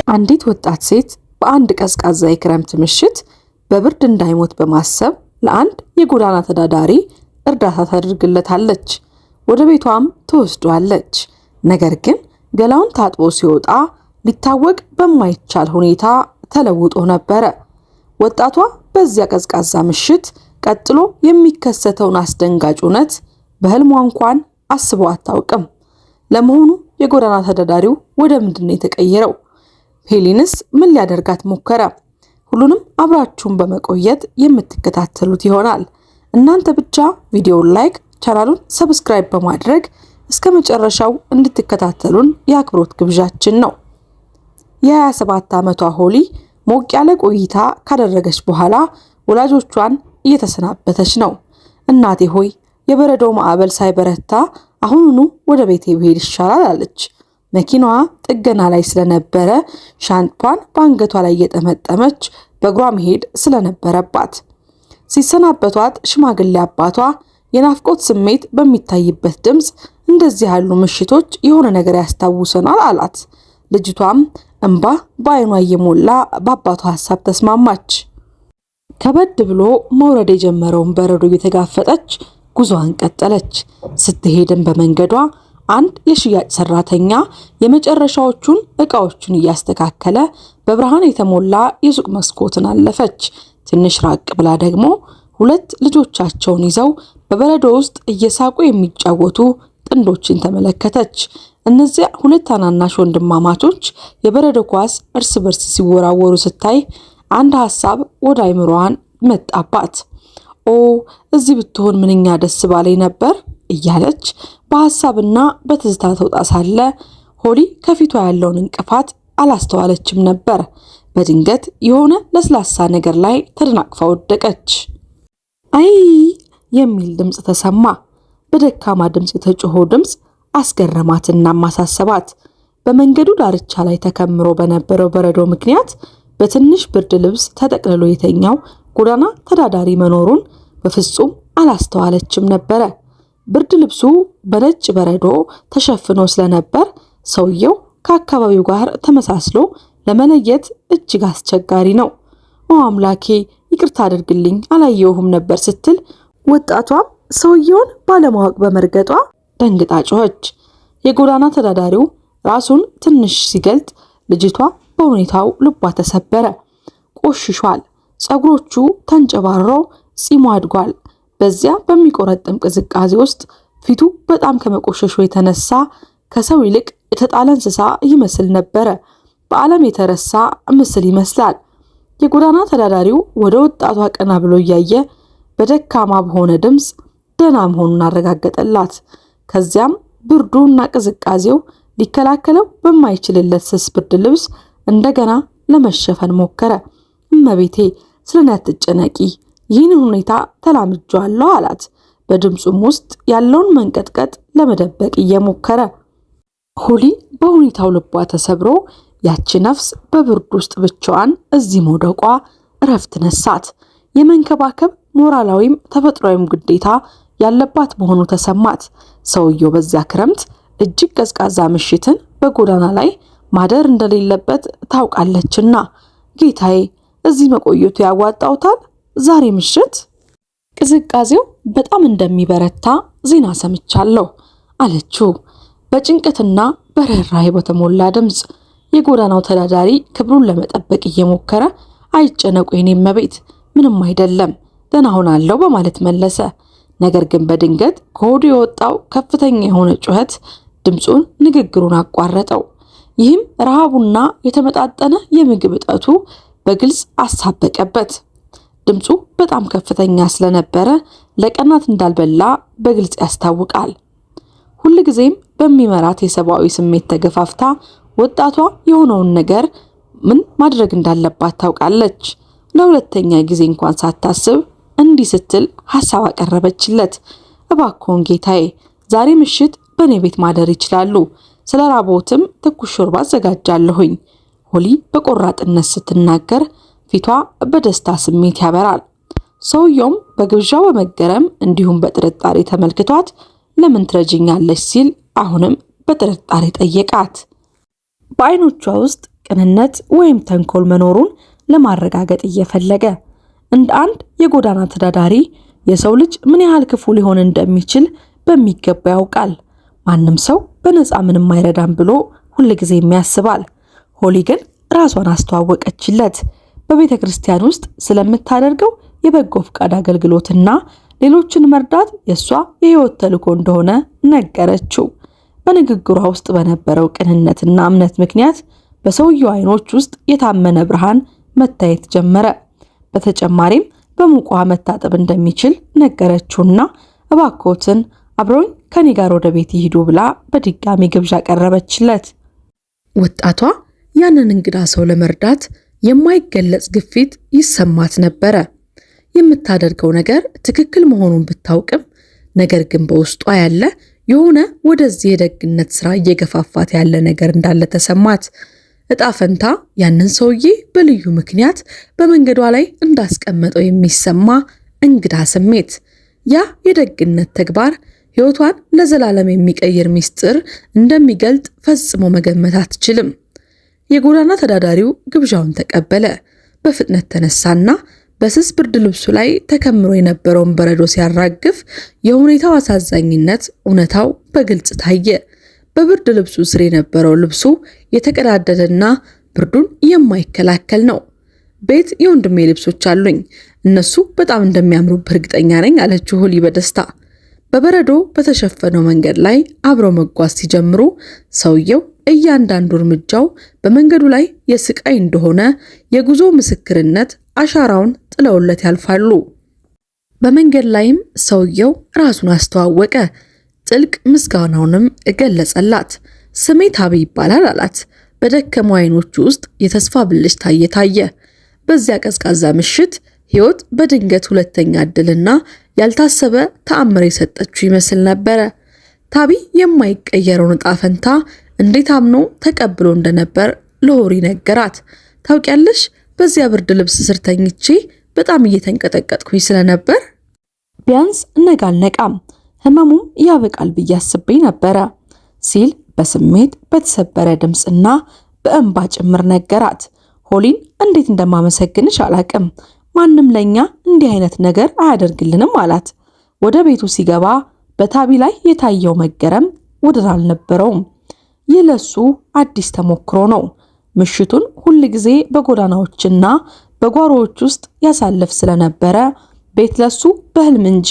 አንዲት ወጣት ሴት በአንድ ቀዝቃዛ የክረምት ምሽት በብርድ እንዳይሞት በማሰብ ለአንድ የጎዳና ተዳዳሪ እርዳታ ታደርግለታለች። ወደ ቤቷም ትወስደዋለች። ነገር ግን ገላውን ታጥቦ ሲወጣ ሊታወቅ በማይቻል ሁኔታ ተለውጦ ነበረ። ወጣቷ በዚያ ቀዝቃዛ ምሽት ቀጥሎ የሚከሰተውን አስደንጋጭ እውነት በህልሟ እንኳን አስበው አታውቅም። ለመሆኑ የጎዳና ተዳዳሪው ወደ ምንድን ነው የተቀየረው? ሄሊንስ ምን ሊያደርጋት ሞከረ? ሁሉንም አብራችሁን በመቆየት የምትከታተሉት ይሆናል። እናንተ ብቻ ቪዲዮውን ላይክ፣ ቻናሉን ሰብስክራይብ በማድረግ እስከ መጨረሻው እንድትከታተሉን የአክብሮት ግብዣችን ነው። የ27 ዓመቷ ሆሊ ሞቅ ያለ ቆይታ ካደረገች በኋላ ወላጆቿን እየተሰናበተች ነው። እናቴ ሆይ የበረዶው ማዕበል ሳይበረታ አሁኑኑ ወደ ቤቴ ብሄድ ይሻላል አለች። መኪናዋ ጥገና ላይ ስለነበረ ሻንጣዋን በአንገቷ ላይ እየጠመጠመች በእግሯ መሄድ ስለነበረባት ሲሰናበቷት ሽማግሌ አባቷ የናፍቆት ስሜት በሚታይበት ድምፅ እንደዚህ ያሉ ምሽቶች የሆነ ነገር ያስታውሰናል አላት። ልጅቷም እንባ በዓይኗ እየሞላ በአባቷ ሐሳብ ተስማማች። ከበድ ብሎ መውረድ የጀመረውን በረዶ እየተጋፈጠች ጉዞዋን ቀጠለች። ስትሄድም በመንገዷ አንድ የሽያጭ ሰራተኛ የመጨረሻዎቹን እቃዎቹን እያስተካከለ በብርሃን የተሞላ የሱቅ መስኮትን አለፈች። ትንሽ ራቅ ብላ ደግሞ ሁለት ልጆቻቸውን ይዘው በበረዶ ውስጥ እየሳቁ የሚጫወቱ ጥንዶችን ተመለከተች። እነዚያ ሁለት ታናናሽ ወንድማማቾች የበረዶ ኳስ እርስ በርስ ሲወራወሩ ስታይ አንድ ሐሳብ ወደ አይምሮዋን መጣባት። ኦ እዚህ ብትሆን ምንኛ ደስ ባለኝ ነበር እያለች በሐሳብና በትዝታ ተውጣ ሳለ ሆሊ ከፊቷ ያለውን እንቅፋት አላስተዋለችም ነበር። በድንገት የሆነ ለስላሳ ነገር ላይ ተደናቅፋ ወደቀች። አይ የሚል ድምፅ ተሰማ። በደካማ ድምፅ የተጮኸው ድምፅ አስገረማትና ማሳሰባት። በመንገዱ ዳርቻ ላይ ተከምሮ በነበረው በረዶ ምክንያት በትንሽ ብርድ ልብስ ተጠቅልሎ የተኛው ጎዳና ተዳዳሪ መኖሩን በፍጹም አላስተዋለችም ነበረ። ብርድ ልብሱ በነጭ በረዶ ተሸፍኖ ስለነበር ሰውየው ከአካባቢው ጋር ተመሳስሎ ለመለየት እጅግ አስቸጋሪ ነው። ኦ አምላኬ ይቅርታ አድርግልኝ አላየሁም ነበር ስትል ወጣቷም ሰውየውን ባለማወቅ በመርገጧ ደንግጣ ጮኸች። የጎዳና ተዳዳሪው ራሱን ትንሽ ሲገልጥ ልጅቷ በሁኔታው ልቧ ተሰበረ። ቆሽሿል። ፀጉሮቹ ተንጨባረው ፂሙ አድጓል። በዚያ በሚቆረጥም ቅዝቃዜ ውስጥ ፊቱ በጣም ከመቆሸሹ የተነሳ ከሰው ይልቅ የተጣለ እንስሳ ይመስል ነበረ። በዓለም የተረሳ ምስል ይመስላል። የጎዳና ተዳዳሪው ወደ ወጣቷ ቀና ብሎ እያየ በደካማ በሆነ ድምፅ ደህና መሆኑን አረጋገጠላት። ከዚያም ብርዱና ቅዝቃዜው ሊከላከለው በማይችልለት ስስ ብርድ ልብስ እንደገና ለመሸፈን ሞከረ። እመቤቴ ስለኔ አትጨነቂ፣ ይህን ሁኔታ ተላምጄዋለሁ አላት። በድምፁም ውስጥ ያለውን መንቀጥቀጥ ለመደበቅ እየሞከረ ሆሊ በሁኔታው ልቧ ተሰብሮ ያቺ ነፍስ በብርድ ውስጥ ብቻዋን እዚህ መውደቋ እረፍት ነሳት። የመንከባከብ ሞራላዊም ተፈጥሯዊም ግዴታ ያለባት መሆኑ ተሰማት። ሰውየው በዚያ ክረምት እጅግ ቀዝቃዛ ምሽትን በጎዳና ላይ ማደር እንደሌለበት ታውቃለችና ጌታዬ እዚህ መቆየቱ ያዋጣውታል። ዛሬ ምሽት ቅዝቃዜው በጣም እንደሚበረታ ዜና ሰምቻለሁ አለችው በጭንቀትና በርህራሄ በተሞላ ድምፅ። የጎዳናው ተዳዳሪ ክብሩን ለመጠበቅ እየሞከረ አይጨነቁ የኔ እመቤት፣ ምንም አይደለም ደህና ሆናለሁ በማለት መለሰ። ነገር ግን በድንገት ከሆዱ የወጣው ከፍተኛ የሆነ ጩኸት ድምፁን ንግግሩን አቋረጠው። ይህም ረሃቡና የተመጣጠነ የምግብ እጠቱ በግልጽ አሳበቀበት። ድምፁ በጣም ከፍተኛ ስለነበረ ለቀናት እንዳልበላ በግልጽ ያስታውቃል። ሁልጊዜም በሚመራት የሰብአዊ ስሜት ተገፋፍታ ወጣቷ የሆነውን ነገር ምን ማድረግ እንዳለባት ታውቃለች። ለሁለተኛ ጊዜ እንኳን ሳታስብ እንዲህ ስትል ሐሳብ አቀረበችለት። እባክዎን ጌታዬ ዛሬ ምሽት በእኔ ቤት ማደር ይችላሉ። ስለ ራቦትም ትኩስ ሾርባ አዘጋጃለሁኝ። ሆሊ በቆራጥነት ስትናገር ፊቷ በደስታ ስሜት ያበራል። ሰውየውም በግብዣው በመገረም እንዲሁም በጥርጣሬ ተመልክቷት ለምን ትረጅኛለች ሲል አሁንም በጥርጣሬ ጠየቃት። በአይኖቿ ውስጥ ቅንነት ወይም ተንኮል መኖሩን ለማረጋገጥ እየፈለገ። እንደ አንድ የጎዳና ተዳዳሪ የሰው ልጅ ምን ያህል ክፉ ሊሆን እንደሚችል በሚገባ ያውቃል። ማንም ሰው በነፃ ምንም አይረዳም ብሎ ሁልጊዜም ያስባል። ሆሊ ግን ራሷን አስተዋወቀችለት። በቤተ ክርስቲያን ውስጥ ስለምታደርገው የበጎ ፈቃድ አገልግሎትና ሌሎችን መርዳት የሷ የህይወት ተልዕኮ እንደሆነ ነገረችው። በንግግሯ ውስጥ በነበረው ቅንነትና እምነት ምክንያት በሰውየው አይኖች ውስጥ የታመነ ብርሃን መታየት ጀመረ። በተጨማሪም በሙቅ ውሃ መታጠብ እንደሚችል ነገረችውና እባክዎትን አብረውኝ ከኔ ጋር ወደ ቤት ይሄዱ ብላ በድጋሚ ግብዣ ቀረበችለት። ወጣቷ ያንን እንግዳ ሰው ለመርዳት የማይገለጽ ግፊት ይሰማት ነበረ። የምታደርገው ነገር ትክክል መሆኑን ብታውቅም ነገር ግን በውስጧ ያለ የሆነ ወደዚህ የደግነት ስራ እየገፋፋት ያለ ነገር እንዳለ ተሰማት። እጣ ፈንታ ያንን ሰውዬ በልዩ ምክንያት በመንገዷ ላይ እንዳስቀመጠው የሚሰማ እንግዳ ስሜት፣ ያ የደግነት ተግባር ህይወቷን ለዘላለም የሚቀይር ሚስጥር እንደሚገልጥ ፈጽሞ መገመት አትችልም። የጎዳና ተዳዳሪው ግብዣውን ተቀበለ። በፍጥነት ተነሳና በስስ ብርድ ልብሱ ላይ ተከምሮ የነበረውን በረዶ ሲያራግፍ የሁኔታው አሳዛኝነት እውነታው በግልጽ ታየ። በብርድ ልብሱ ስር የነበረው ልብሱ የተቀዳደደና ብርዱን የማይከላከል ነው። ቤት የወንድሜ ልብሶች አሉኝ፣ እነሱ በጣም እንደሚያምሩብህ እርግጠኛ ነኝ አለችው ሆሊ በደስታ። በበረዶ በተሸፈነው መንገድ ላይ አብረው መጓዝ ሲጀምሩ ሰውየው እያንዳንዱ እርምጃው በመንገዱ ላይ የስቃይ እንደሆነ የጉዞ ምስክርነት አሻራውን ጥለውለት ያልፋሉ። በመንገድ ላይም ሰውየው ራሱን አስተዋወቀ። ጥልቅ ምስጋናውንም እገለጸላት። ስሜ ታቢ ይባላል አላት። በደከሙ አይኖቹ ውስጥ የተስፋ ብልጭታ ታየ። በዚያ ቀዝቃዛ ምሽት ህይወት በድንገት ሁለተኛ ዕድልና ያልታሰበ ተአምር የሰጠችው ይመስል ነበረ። ታቢ የማይቀየረውን ዕጣ ፈንታ እንዴት አምኖ ተቀብሎ እንደነበር ለሆሪ ነገራት። ታውቂያለሽ፣ በዚያ ብርድ ልብስ ስር ተኝቼ በጣም እየተንቀጠቀጥኩኝ ስለነበር ቢያንስ ነገ አልነቃም፣ ህመሙም ያበቃል ብዬ አስቤ ነበረ ሲል በስሜት በተሰበረ ድምፅና በእንባ ጭምር ነገራት። ሆሊን እንዴት እንደማመሰግንሽ አላቅም፣ ማንም ለኛ እንዲህ አይነት ነገር አያደርግልንም አላት። ወደ ቤቱ ሲገባ በታቢ ላይ የታየው መገረም ወደር አልነበረውም። ይህ ለሱ አዲስ ተሞክሮ ነው። ምሽቱን ሁል ጊዜ በጎዳናዎችና በጓሮዎች ውስጥ ያሳልፍ ስለነበረ ቤት ለሱ በህልም እንጂ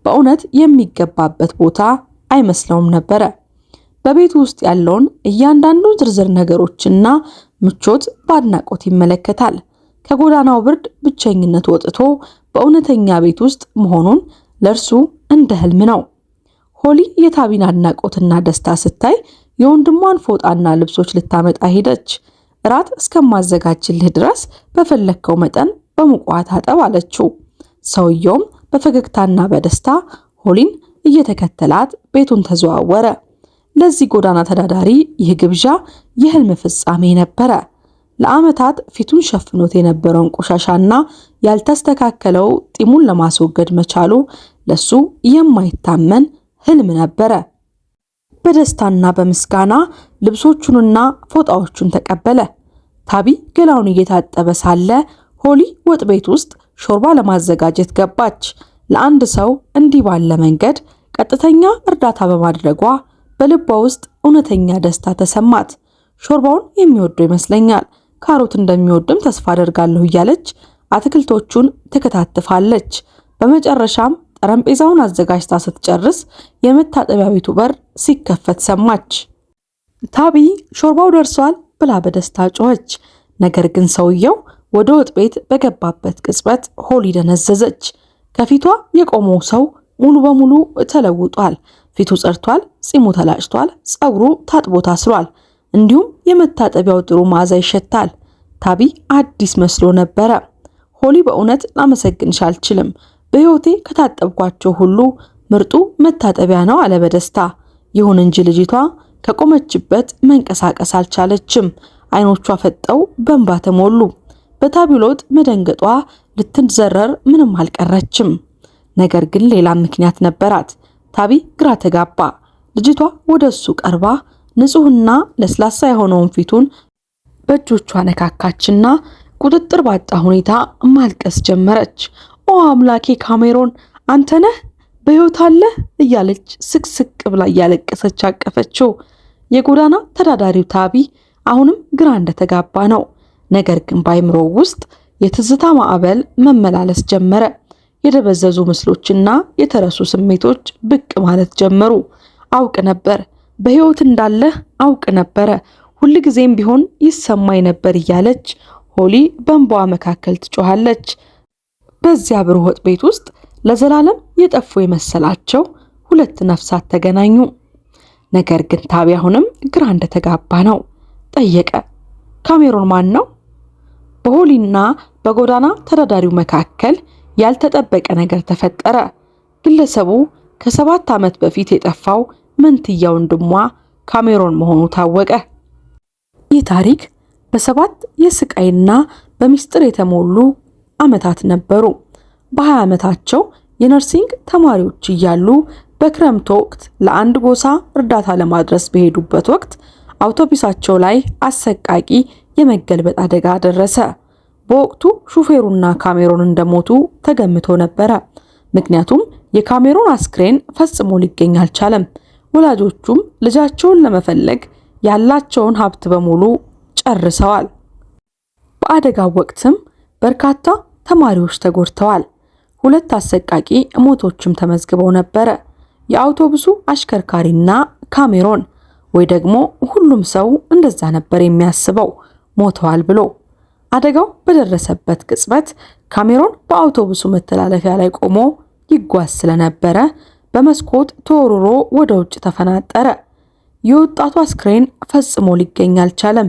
በእውነት የሚገባበት ቦታ አይመስለውም ነበረ። በቤቱ ውስጥ ያለውን እያንዳንዱ ዝርዝር ነገሮችና ምቾት በአድናቆት ይመለከታል። ከጎዳናው ብርድ ብቸኝነት ወጥቶ በእውነተኛ ቤት ውስጥ መሆኑን ለእርሱ እንደ ህልም ነው። ሆሊ የታቢን አድናቆትና ደስታ ስታይ የወንድሟን ፎጣና ልብሶች ልታመጣ ሄደች። እራት እስከማዘጋጅልህ ድረስ በፈለግከው መጠን በሙቅ ውሃ ታጠብ አለችው። ሰውየውም በፈገግታና በደስታ ሆሊን እየተከተላት ቤቱን ተዘዋወረ። ለዚህ ጎዳና ተዳዳሪ ይህ ግብዣ የህልም ፍጻሜ ነበረ። ለዓመታት ፊቱን ሸፍኖት የነበረውን ቆሻሻና ያልተስተካከለው ጢሙን ለማስወገድ መቻሉ ለሱ የማይታመን ህልም ነበረ። በደስታና በምስጋና ልብሶቹንና ፎጣዎቹን ተቀበለ። ታቢ ገላውን እየታጠበ ሳለ ሆሊ ወጥ ቤት ውስጥ ሾርባ ለማዘጋጀት ገባች። ለአንድ ሰው እንዲህ ባለ መንገድ ቀጥተኛ እርዳታ በማድረጓ በልቧ ውስጥ እውነተኛ ደስታ ተሰማት። ሾርባውን የሚወደው ይመስለኛል፣ ካሮት እንደሚወድም ተስፋ አደርጋለሁ እያለች አትክልቶቹን ትከታትፋለች። በመጨረሻም ጠረጴዛውን አዘጋጅታ ስትጨርስ የመታጠቢያ ቤቱ በር ሲከፈት ሰማች። ታቢ ሾርባው ደርሷል ብላ በደስታ ጮኸች። ነገር ግን ሰውየው ወደ ወጥ ቤት በገባበት ቅጽበት ሆሊ ደነዘዘች። ከፊቷ የቆመው ሰው ሙሉ በሙሉ ተለውጧል። ፊቱ ጸድቷል፣ ጺሙ ተላጭቷል፣ ጸጉሩ ታጥቦ ታስሯል። እንዲሁም የመታጠቢያው ጥሩ መዓዛ ይሸታል። ታቢ አዲስ መስሎ ነበረ። ሆሊ በእውነት ላመሰግንሽ አልችልም፣ በሕይወቴ ከታጠብኳቸው ሁሉ ምርጡ መታጠቢያ ነው አለ በደስታ። ይሁን እንጂ ልጅቷ ከቆመችበት መንቀሳቀስ አልቻለችም። አይኖቿ ፈጠው በእንባ ተሞሉ። በታቢ ሎጥ መደንገጧ ልትዘረር ምንም አልቀረችም። ነገር ግን ሌላ ምክንያት ነበራት። ታቢ ግራ ተጋባ። ልጅቷ ወደ እሱ ቀርባ ንጹህና ለስላሳ የሆነውን ፊቱን በእጆቿ ነካካችና ቁጥጥር ባጣ ሁኔታ ማልቀስ ጀመረች። ኦ አምላኬ ካሜሮን አንተ ነህ? በሕይወት አለህ? እያለች ስቅስቅ ብላ እያለቀሰች አቀፈችው። የጎዳና ተዳዳሪው ታቢ አሁንም ግራ እንደተጋባ ነው። ነገር ግን በአይምሮው ውስጥ የትዝታ ማዕበል መመላለስ ጀመረ። የደበዘዙ ምስሎችና የተረሱ ስሜቶች ብቅ ማለት ጀመሩ። አውቅ ነበር፣ በሕይወት እንዳለህ አውቅ ነበረ፣ ሁልጊዜም ቢሆን ይሰማኝ ነበር እያለች ሆሊ በእንባዋ መካከል ትጮኻለች። በዚያ ብሩህ ወጥ ቤት ውስጥ ለዘላለም የጠፉ የመሰላቸው ሁለት ነፍሳት ተገናኙ። ነገር ግን ታቢ አሁንም ግራ እንደተጋባ ነው። ጠየቀ፣ ካሜሮን ማን ነው? በሆሊና በጎዳና ተዳዳሪው መካከል ያልተጠበቀ ነገር ተፈጠረ። ግለሰቡ ከ7 ዓመት በፊት የጠፋው መንትያ ወንድሟ ካሜሮን መሆኑ ታወቀ። ይህ ታሪክ በ7 የስቃይና በሚስጥር የተሞሉ ዓመታት ነበሩ። በ20 ዓመታቸው የነርሲንግ ተማሪዎች እያሉ በክረምት ወቅት ለአንድ ጎሳ እርዳታ ለማድረስ በሄዱበት ወቅት አውቶቡሳቸው ላይ አሰቃቂ የመገልበጥ አደጋ ደረሰ። በወቅቱ ሹፌሩና ካሜሮን እንደሞቱ ተገምቶ ነበረ። ምክንያቱም የካሜሮን አስክሬን ፈጽሞ ሊገኝ አልቻለም። ወላጆቹም ልጃቸውን ለመፈለግ ያላቸውን ሀብት በሙሉ ጨርሰዋል። በአደጋው ወቅትም በርካታ ተማሪዎች ተጎድተዋል። 2 አሰቃቂ ሞቶችም ተመዝግበው ነበረ። የአውቶቡሱ አሽከርካሪና ካሜሮን፣ ወይ ደግሞ ሁሉም ሰው እንደዛ ነበር የሚያስበው ሞተዋል ብሎ። አደጋው በደረሰበት ቅጽበት ካሜሮን በአውቶቡሱ መተላለፊያ ላይ ቆሞ ይጓዝ ስለነበረ በመስኮት ተወርሮ ወደ ውጭ ተፈናጠረ። የወጣቱ አስክሬን ፈጽሞ ሊገኝ አልቻለም።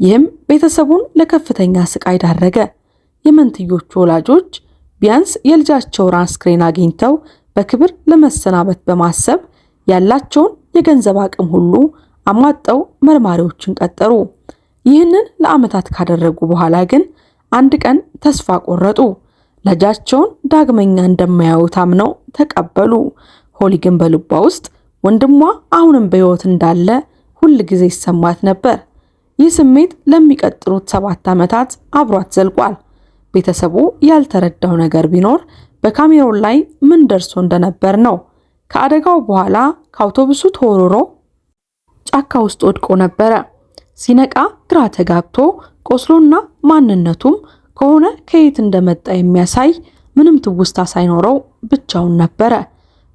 ይህም ቤተሰቡን ለከፍተኛ ስቃይ ዳረገ። የመንትዮቹ ወላጆች ቢያንስ የልጃቸውን አስክሬን አግኝተው በክብር ለመሰናበት በማሰብ ያላቸውን የገንዘብ አቅም ሁሉ አሟጠው መርማሪዎችን ቀጠሩ። ይህንን ለዓመታት ካደረጉ በኋላ ግን አንድ ቀን ተስፋ ቆረጡ። ልጃቸውን ዳግመኛ እንደማያዩት አምነው ተቀበሉ። ሆሊ ግን በልቧ ውስጥ ወንድሟ አሁንም በሕይወት እንዳለ ሁል ጊዜ ይሰማት ነበር። ይህ ስሜት ለሚቀጥሉት 7 ዓመታት አብሯት ዘልቋል። ቤተሰቡ ያልተረዳው ነገር ቢኖር በካሜሮን ላይ ምን ደርሶ እንደነበር ነው። ከአደጋው በኋላ ከአውቶቡሱ ተወርሮ ጫካ ውስጥ ወድቆ ነበረ። ሲነቃ ግራ ተጋብቶ ቆስሎና ማንነቱም ከሆነ ከየት እንደመጣ የሚያሳይ ምንም ትውስታ ሳይኖረው ብቻውን ነበረ።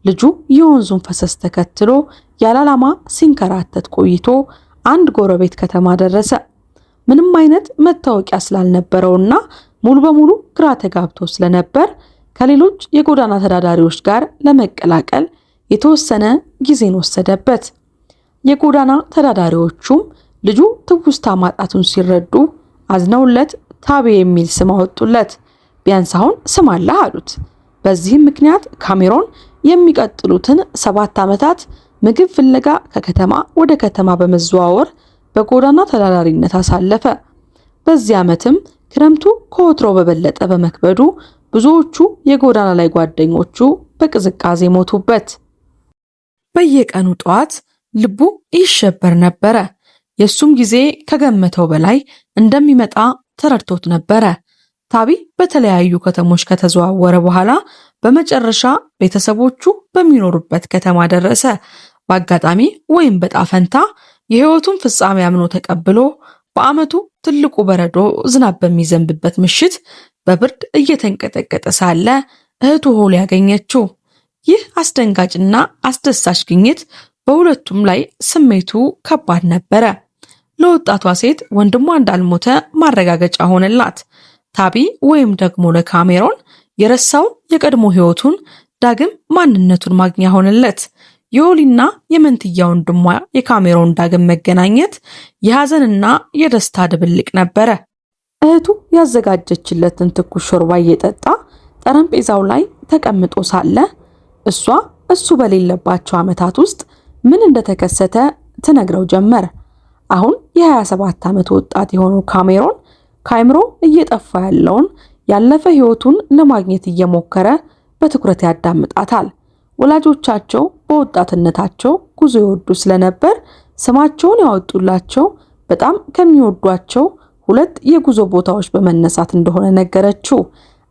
ልጁ የወንዙን ፈሰስ ተከትሎ ያላላማ ሲንከራተት ቆይቶ አንድ ጎረቤት ከተማ ደረሰ። ምንም አይነት መታወቂያ ስላልነበረውና ሙሉ በሙሉ ግራ ተጋብቶ ስለነበር ከሌሎች የጎዳና ተዳዳሪዎች ጋር ለመቀላቀል የተወሰነ ጊዜን ወሰደበት። የጎዳና ተዳዳሪዎቹም ልጁ ትውስታ ማጣቱን ሲረዱ አዝነውለት ታቢ የሚል ስም አወጡለት። ቢያንስ አሁን ስም አለህ አሉት። በዚህም ምክንያት ካሜሮን የሚቀጥሉትን 7 ዓመታት ምግብ ፍለጋ ከከተማ ወደ ከተማ በመዘዋወር በጎዳና ተዳዳሪነት አሳለፈ። በዚህ ዓመትም ክረምቱ ከወትሮ በበለጠ በመክበዱ ብዙዎቹ የጎዳና ላይ ጓደኞቹ በቅዝቃዜ ሞቱበት። በየቀኑ ጠዋት ልቡ ይሸበር ነበረ። የሱም ጊዜ ከገመተው በላይ እንደሚመጣ ተረድቶት ነበረ። ታቢ በተለያዩ ከተሞች ከተዘዋወረ በኋላ በመጨረሻ ቤተሰቦቹ በሚኖሩበት ከተማ ደረሰ። በአጋጣሚ ወይም በጣፈንታ የሕይወቱን ፍጻሜ አምኖ ተቀብሎ በዓመቱ ትልቁ በረዶ ዝናብ በሚዘንብበት ምሽት በብርድ እየተንቀጠቀጠ ሳለ እህቱ ሆሊ ያገኘችው። ይህ አስደንጋጭና አስደሳች ግኝት በሁለቱም ላይ ስሜቱ ከባድ ነበረ። ለወጣቷ ሴት ወንድሟ እንዳልሞተ ማረጋገጫ ሆነላት። ታቢ ወይም ደግሞ ለካሜሮን የረሳውን የቀድሞ ሕይወቱን ዳግም ማንነቱን ማግኛ ሆነለት። የሆሊና የመንትያ ወንድሟ የካሜሮን ዳግም መገናኘት የሐዘንና የደስታ ድብልቅ ነበረ። እህቱ ያዘጋጀችለትን ትኩስ ሾርባ እየጠጣ ጠረጴዛው ላይ ተቀምጦ ሳለ እሱ በሌለባቸው ዓመታት ውስጥ ምን እንደተከሰተ ትነግረው ጀመር። አሁን የ27 ዓመት ወጣት የሆነው ካሜሮን ከአይምሮ እየጠፋ ያለውን ያለፈ ሕይወቱን ለማግኘት እየሞከረ በትኩረት ያዳምጣታል። ወላጆቻቸው በወጣትነታቸው ጉዞ ይወዱ ስለነበር ስማቸውን ያወጡላቸው በጣም ከሚወዷቸው 2 የጉዞ ቦታዎች በመነሳት እንደሆነ ነገረችው።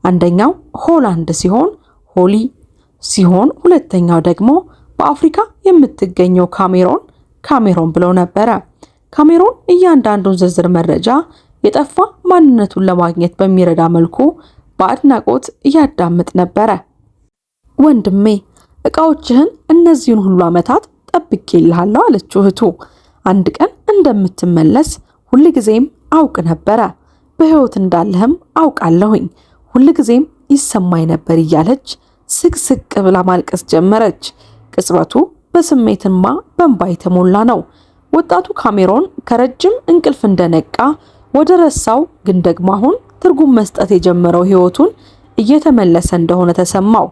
አንደኛው ሆላንድ ሲሆን ሆሊ ሲሆን ሁለተኛው ደግሞ በአፍሪካ የምትገኘው ካሜሮን ብለው ነበረ። ካሜሮን እያንዳንዱን ዝርዝር መረጃ የጠፋ ማንነቱን ለማግኘት በሚረዳ መልኩ በአድናቆት እያዳምጥ ነበረ። ወንድሜ ዕቃዎችህን እነዚህን ሁሉ ዓመታት ጠብቄልሃለሁ አለችው እህቱ። አንድ ቀን እንደምትመለስ ሁልጊዜም አውቅ ነበረ። በሕይወት እንዳለህም አውቃለሁኝ። ሁልጊዜም ይሰማኝ ነበር እያለች ስቅስቅ ብላ ማልቀስ ጀመረች። ቅጽበቱ በስሜትና በእንባ የተሞላ ነው። ወጣቱ ካሜሮን ከረጅም እንቅልፍ እንደነቃ ወደ ረሳው ግን ደግሞ አሁን ትርጉም መስጠት የጀመረው ሕይወቱን እየተመለሰ እንደሆነ ተሰማው።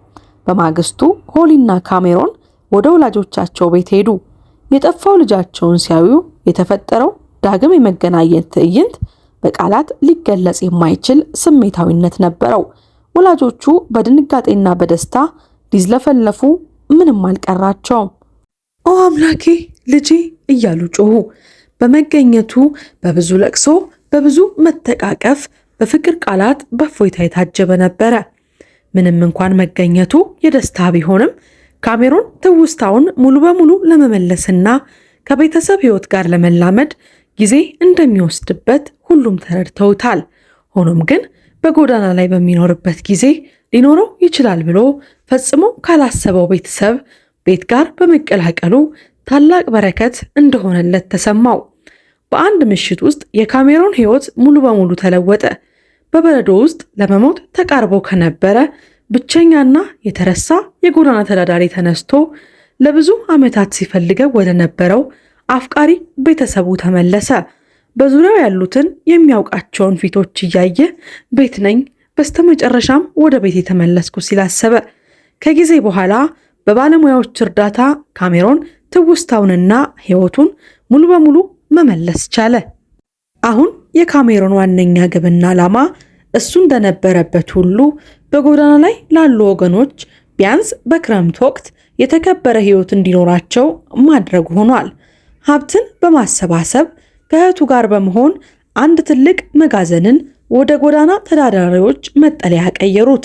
በማግስቱ ሆሊና ካሜሮን ወደ ወላጆቻቸው ቤት ሄዱ። የጠፋው ልጃቸውን ሲያዩ የተፈጠረው ዳግም የመገናኘት ትዕይንት በቃላት ሊገለጽ የማይችል ስሜታዊነት ነበረው። ወላጆቹ በድንጋጤና በደስታ ሊዝለፈለፉ ምንም አልቀራቸውም። ኦ አምላኬ ልጄ እያሉ ጮሁ። በመገኘቱ በብዙ ለቅሶ፣ በብዙ መተቃቀፍ፣ በፍቅር ቃላት በእፎይታ የታጀበ ነበረ። ምንም እንኳን መገኘቱ የደስታ ቢሆንም ካሜሮን ትውስታውን ሙሉ በሙሉ ለመመለስና ከቤተሰብ ሕይወት ጋር ለመላመድ ጊዜ እንደሚወስድበት ሁሉም ተረድተውታል። ሆኖም ግን በጎዳና ላይ በሚኖርበት ጊዜ ሊኖረው ይችላል ብሎ ፈጽሞ ካላሰበው ቤተሰብ ቤት ጋር በመቀላቀሉ ታላቅ በረከት እንደሆነለት ተሰማው። በአንድ ምሽት ውስጥ የካሜሮን ሕይወት ሙሉ በሙሉ ተለወጠ። በበረዶ ውስጥ ለመሞት ተቃርቦ ከነበረ ብቸኛና የተረሳ የጎዳና ተዳዳሪ ተነስቶ ለብዙ ዓመታት ሲፈልገው ወደ ነበረው አፍቃሪ ቤተሰቡ ተመለሰ። በዙሪያው ያሉትን የሚያውቃቸውን ፊቶች እያየ ቤት ነኝ፣ በስተመጨረሻም ወደ ቤት የተመለስኩ ሲል አሰበ። ከጊዜ በኋላ በባለሙያዎች እርዳታ ካሜሮን ትውስታውንና ሕይወቱን ሙሉ በሙሉ መመለስ ቻለ። አሁን የካሜሮን ዋነኛ ግብና ዓላማ እሱ እንደነበረበት ሁሉ በጎዳና ላይ ላሉ ወገኖች ቢያንስ በክረምት ወቅት የተከበረ ሕይወት እንዲኖራቸው ማድረግ ሆኗል። ሀብትን በማሰባሰብ ከእህቱ ጋር በመሆን አንድ ትልቅ መጋዘንን ወደ ጎዳና ተዳዳሪዎች መጠለያ ቀየሩት።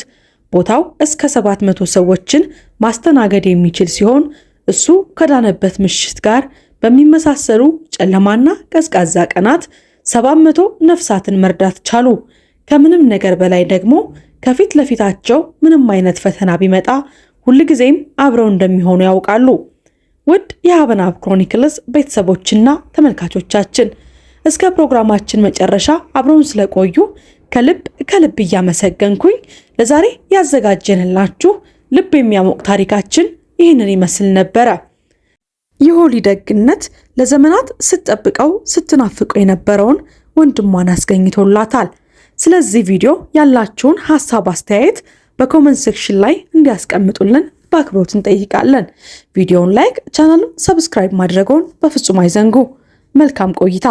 ቦታው እስከ 700 ሰዎችን ማስተናገድ የሚችል ሲሆን እሱ ከዳነበት ምሽት ጋር በሚመሳሰሉ ጨለማና ቀዝቃዛ ቀናት 700 ነፍሳትን መርዳት ቻሉ። ከምንም ነገር በላይ ደግሞ ከፊት ለፊታቸው ምንም አይነት ፈተና ቢመጣ ሁልጊዜም አብረው እንደሚሆኑ ያውቃሉ። ውድ የሀበናብ ክሮኒክልስ ቤተሰቦችና ተመልካቾቻችን እስከ ፕሮግራማችን መጨረሻ አብረውን ስለቆዩ ከልብ እያመሰገንኩኝ ለዛሬ ያዘጋጀንላችሁ ልብ የሚያሞቅ ታሪካችን ይህንን ይመስል ነበረ። የሆሊ ደግነት ለዘመናት ስትጠብቀው ስትናፍቀው የነበረውን ወንድሟን አስገኝቶላታል። ስለዚህ ቪዲዮ ያላችሁን ሐሳብ አስተያየት በኮሜንት ሴክሽን ላይ እንዲያስቀምጡልን በአክብሮት እንጠይቃለን። ቪዲዮውን ላይክ፣ ቻናሉን ሰብስክራይብ ማድረግዎን በፍጹም አይዘንጉ። መልካም ቆይታ።